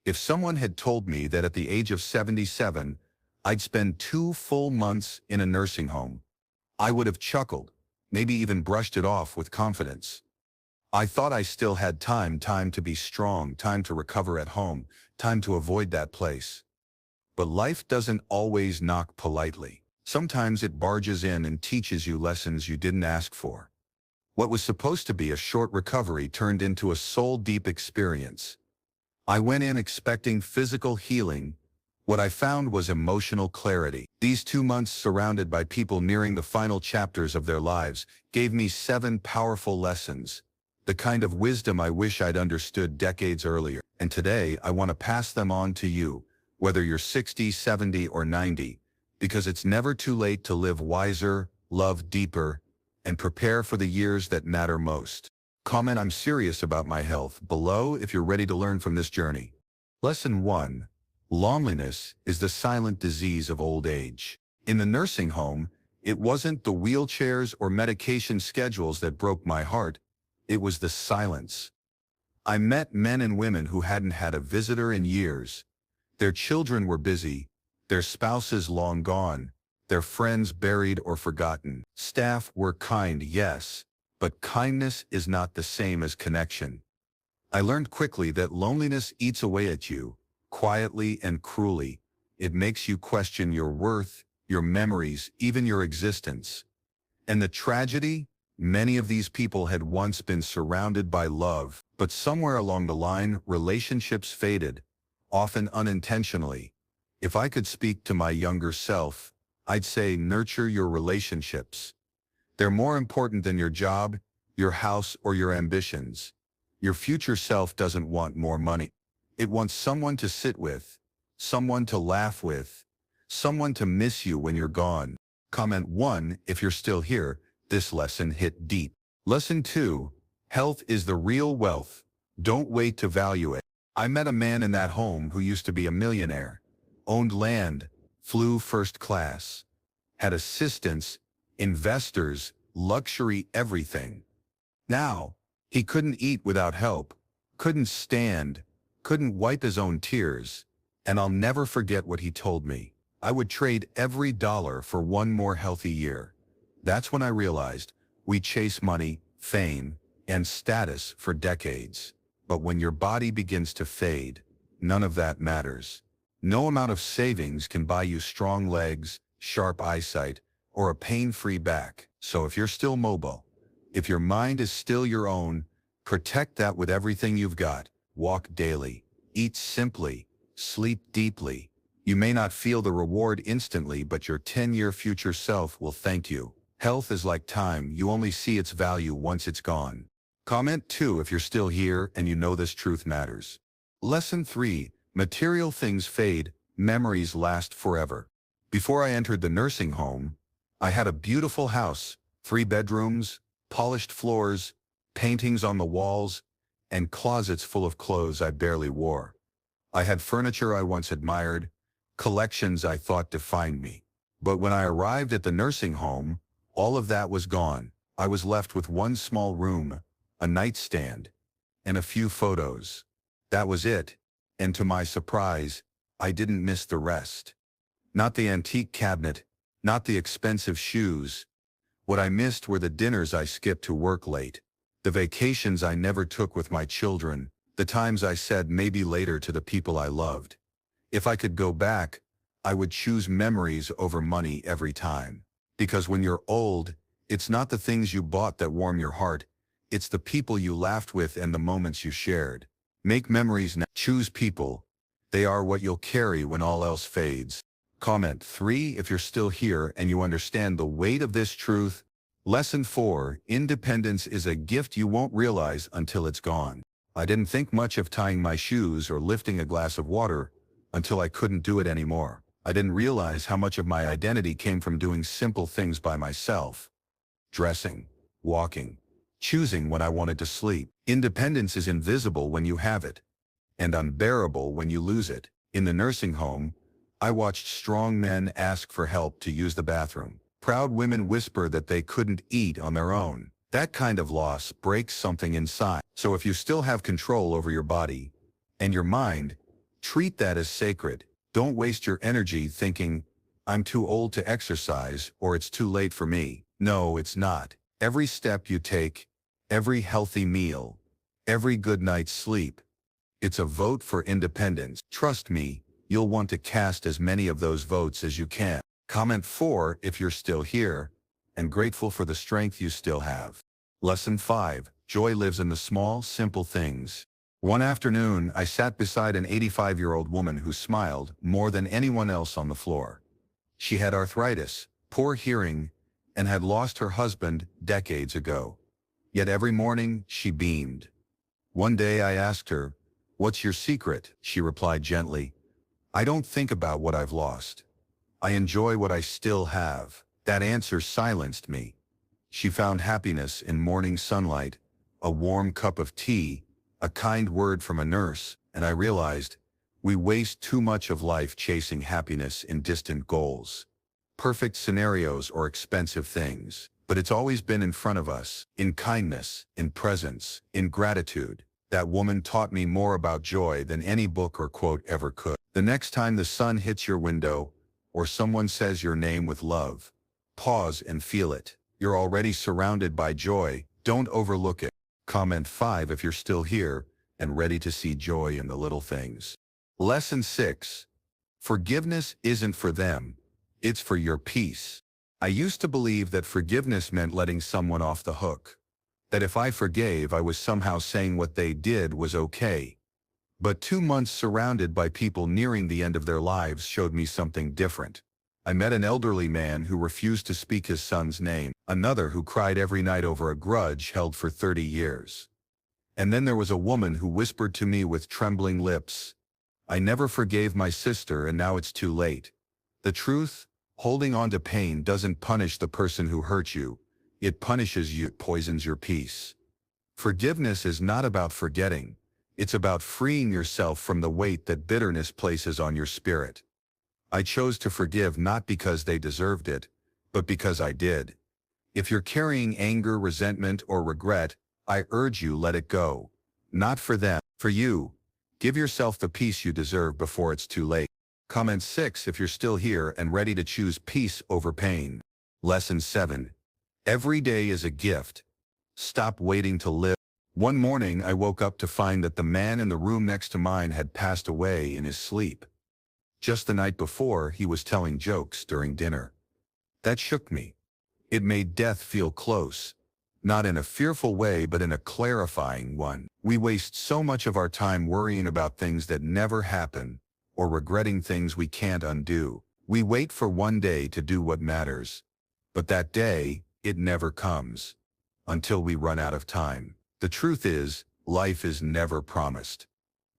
If someone had told me that at the age of 77, I'd spend 2 full months in a nursing home, I would have chuckled, maybe even brushed it off with confidence. I thought I still had time to be strong, time to recover at home, time to avoid that place. But life doesn't always knock politely. Sometimes it barges in and teaches you lessons you didn't ask for. What was supposed to be a short recovery turned into a soul-deep experience. I went in expecting physical healing. What I found was emotional clarity. These 2 months surrounded by people nearing the final chapters of their lives gave me 7 powerful lessons, the kind of wisdom I wish I'd understood decades earlier. And today I want to pass them on to you, whether you're 60, 70, or 90, because it's never too late to live wiser, love deeper, and prepare for the years that matter most. Comment "I'm serious about my health" below if you're ready to learn from this journey. Lesson 1. Loneliness is the silent disease of old age. In the nursing home, it wasn't the wheelchairs or medication schedules that broke my heart, it was the silence. I met men and women who hadn't had a visitor in years. Their children were busy, their spouses long gone, their friends buried or forgotten. Staff were kind, yes, but kindness is not the same as connection. I learned quickly that loneliness eats away at you, quietly and cruelly. It makes you question your worth, your memories, even your existence. And the tragedy? Many of these people had once been surrounded by love, but somewhere along the line, relationships faded, often unintentionally. If I could speak to my younger self, I'd say nurture your relationships. They're more important than your job, your house, or your ambitions. Your future self doesn't want more money. It wants someone to sit with, someone to laugh with, someone to miss you when you're gone. Comment 1 if you're still here. This lesson hit deep. Lesson 2. Health is the real wealth. Don't wait to value it. I met a man in that home who used to be a millionaire, owned land, flew first class, had assistants, investors, luxury, everything. Now, he couldn't eat without help, couldn't stand, couldn't wipe his own tears, and I'll never forget what he told me. I would trade every dollar for one more healthy year. That's when I realized we chase money, fame, and status for decades. But when your body begins to fade, none of that matters. No amount of savings can buy you strong legs, sharp eyesight, or a pain-free back. So if you're still mobile, if your mind is still your own, protect that with everything you've got. Walk daily, eat simply, sleep deeply. You may not feel the reward instantly, but your 10-year future self will thank you. Health is like time, you only see its value once it's gone. Comment 2 if you're still here and you know this truth matters. Lesson 3. Material things fade, memories last forever. Before I entered the nursing home, I had a beautiful house, 3 bedrooms, polished floors, paintings on the walls, and closets full of clothes I barely wore. I had furniture I once admired, collections I thought defined me. But when I arrived at the nursing home, all of that was gone. I was left with one small room, a nightstand, and a few photos. That was it, and to my surprise, I didn't miss the rest. Not the antique cabinet, not the expensive shoes. What I missed were the dinners I skipped to work late, the vacations I never took with my children, the times I said maybe later to the people I loved. If I could go back, I would choose memories over money every time. Because when you're old, it's not the things you bought that warm your heart, it's the people you laughed with and the moments you shared. Make memories now. Choose people. They are what you'll carry when all else fades. Comment 3 if you're still here and you understand the weight of this truth. Lesson 4. Independence is a gift you won't realize until it's gone. I didn't think much of tying my shoes or lifting a glass of water until I couldn't do it anymore. I didn't realize how much of my identity came from doing simple things by myself. Dressing, walking, choosing when I wanted to sleep. Independence is invisible when you have it, and unbearable when you lose it. In the nursing home, I watched strong men ask for help to use the bathroom. Proud women whisper that they couldn't eat on their own. That kind of loss breaks something inside. So if you still have control over your body and your mind, Treat that as sacred. Don't waste your energy thinking, I'm too old to exercise or it's too late for me. No, it's not. Every step you take, every healthy meal, every good night's sleep, it's a vote for independence. Trust me, you'll want to cast as many of those votes as you can. Comment 4 if you're still here and grateful for the strength you still have. Lesson 5. Joy lives in the small, simple things. One afternoon, I sat beside an 85-year-old woman who smiled more than anyone else on the floor. She had arthritis, poor hearing, and had lost her husband decades ago. Yet every morning, she beamed. One day I asked her, "What's your secret?" She replied gently, "I don't think about what I've lost. I enjoy what I still have." That answer silenced me. She found happiness in morning sunlight, a warm cup of tea, a kind word from a nurse, and I realized we waste too much of life chasing happiness in distant goals, perfect scenarios or expensive things. But it's always been in front of us, in kindness, in presence, in gratitude. That woman taught me more about joy than any book or quote ever could. The next time the sun hits your window, or someone says your name with love, pause and feel it. You're already surrounded by joy. Don't overlook it. Comment 5 if you're still here and ready to see joy in the little things. Lesson 6. Forgiveness isn't for them. It's for your peace. I used to believe that forgiveness meant letting someone off the hook. That if I forgave, I was somehow saying what they did was okay. But 2 months surrounded by people nearing the end of their lives showed me something different. I met an elderly man who refused to speak his son's name, another who cried every night over a grudge held for 30 years. And then there was a woman who whispered to me with trembling lips, "I never forgave my sister and now it's too late." The truth, holding on to pain doesn't punish the person who hurt you. It punishes you, poisons your peace. Forgiveness is not about forgetting. It's about freeing yourself from the weight that bitterness places on your spirit. I chose to forgive not because they deserved it, but because I did. If you're carrying anger, resentment, or regret, I urge you let it go. Not for them, for you. Give yourself the peace you deserve before it's too late. Comment 6 if you're still here and ready to choose peace over pain. Lesson 7. Every day is a gift. Stop waiting to live. One morning I woke up to find that the man in the room next to mine had passed away in his sleep. Just the night before, he was telling jokes during dinner. That shook me. It made death feel close. Not in a fearful way, but in a clarifying one. We waste so much of our time worrying about things that never happen, or regretting things we can't undo. We wait for one day to do what matters. But that day, it never comes. Until we run out of time. The truth is, life is never promised.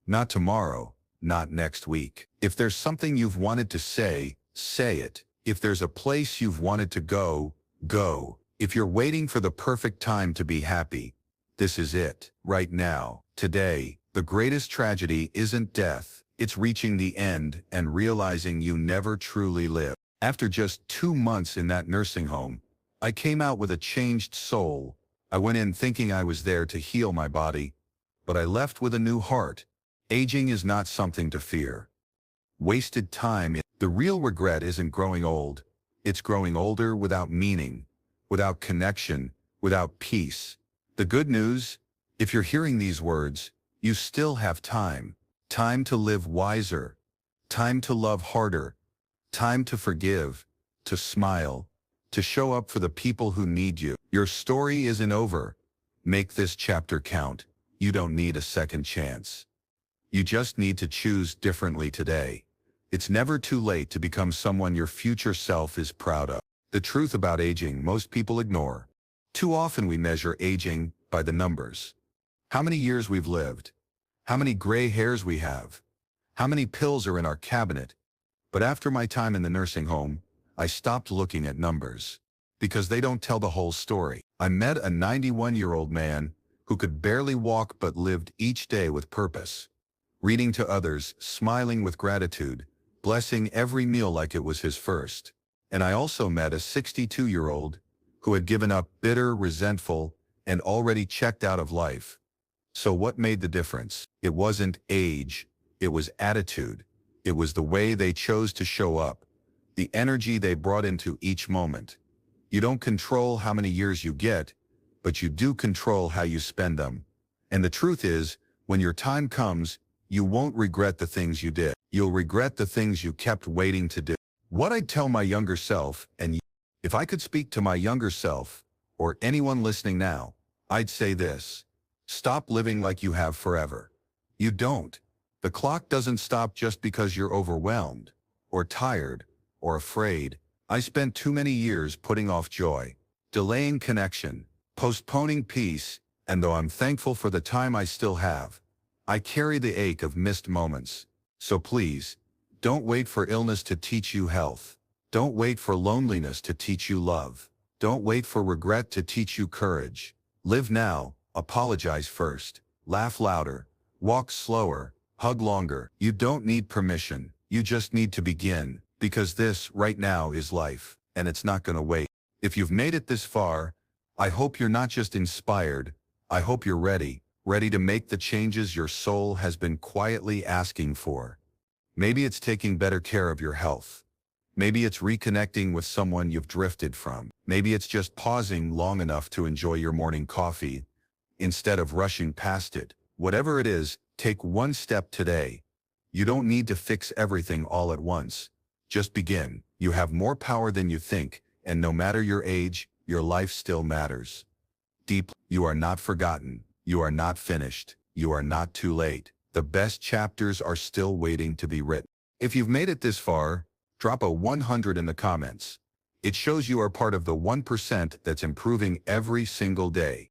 Not tomorrow, not next week. If there's something you've wanted to say, say it. If there's a place you've wanted to go, go. If you're waiting for the perfect time to be happy, this is it. Right now, today, the greatest tragedy isn't death. It's reaching the end and realizing you never truly lived. After just 2 months in that nursing home, I came out with a changed soul. I went in thinking I was there to heal my body, but I left with a new heart. Aging is not something to fear. Wasted time. The real regret isn't growing old. It's growing older without meaning, without connection, without peace. The good news, if you're hearing these words, you still have time. Time to live wiser. Time to love harder. Time to forgive, to smile, to show up for the people who need you. Your story isn't over. Make this chapter count. You don't need a second chance. You just need to choose differently today. It's never too late to become someone your future self is proud of. The truth about aging most people ignore. Too often we measure aging by the numbers. How many years we've lived. How many gray hairs we have. How many pills are in our cabinet. But after my time in the nursing home, I stopped looking at numbers. Because they don't tell the whole story. I met a 91-year-old man who could barely walk but lived each day with purpose. Reading to others, smiling with gratitude, blessing every meal like it was his first. And I also met a 62-year-old who had given up, bitter, resentful, and already checked out of life. So what made the difference? It wasn't age, It was attitude. It was the way they chose to show up, the energy they brought into each moment. You don't control how many years you get, but you do control how you spend them. And the truth is, when your time comes, you won't regret the things you did. You'll regret the things you kept waiting to do. What I'd tell my younger self, and if I could speak to my younger self, or anyone listening now, I'd say this: stop living like you have forever. You don't. The clock doesn't stop just because you're overwhelmed, or tired, or afraid. I spent too many years putting off joy, delaying connection, postponing peace, and though I'm thankful for the time I still have, I carry the ache of missed moments. So please, don't wait for illness to teach you health. Don't wait for loneliness to teach you love. Don't wait for regret to teach you courage. Live now, apologize first, laugh louder, walk slower, hug longer. You don't need permission, you just need to begin, because this, right now, is life, and it's not gonna wait. If you've made it this far, I hope you're not just inspired, I hope you're ready to make the changes your soul has been quietly asking for. Maybe it's taking better care of your health. Maybe it's reconnecting with someone you've drifted from. Maybe it's just pausing long enough to enjoy your morning coffee instead of rushing past it. Whatever it is, take one step today. You don't need to fix everything all at once. Just begin. You have more power than you think, and no matter your age, your life still matters. Deep, you are not forgotten. You are not finished. You are not too late. The best chapters are still waiting to be written. If you've made it this far, drop a 100 in the comments. It shows you are part of the 1% that's improving every single day.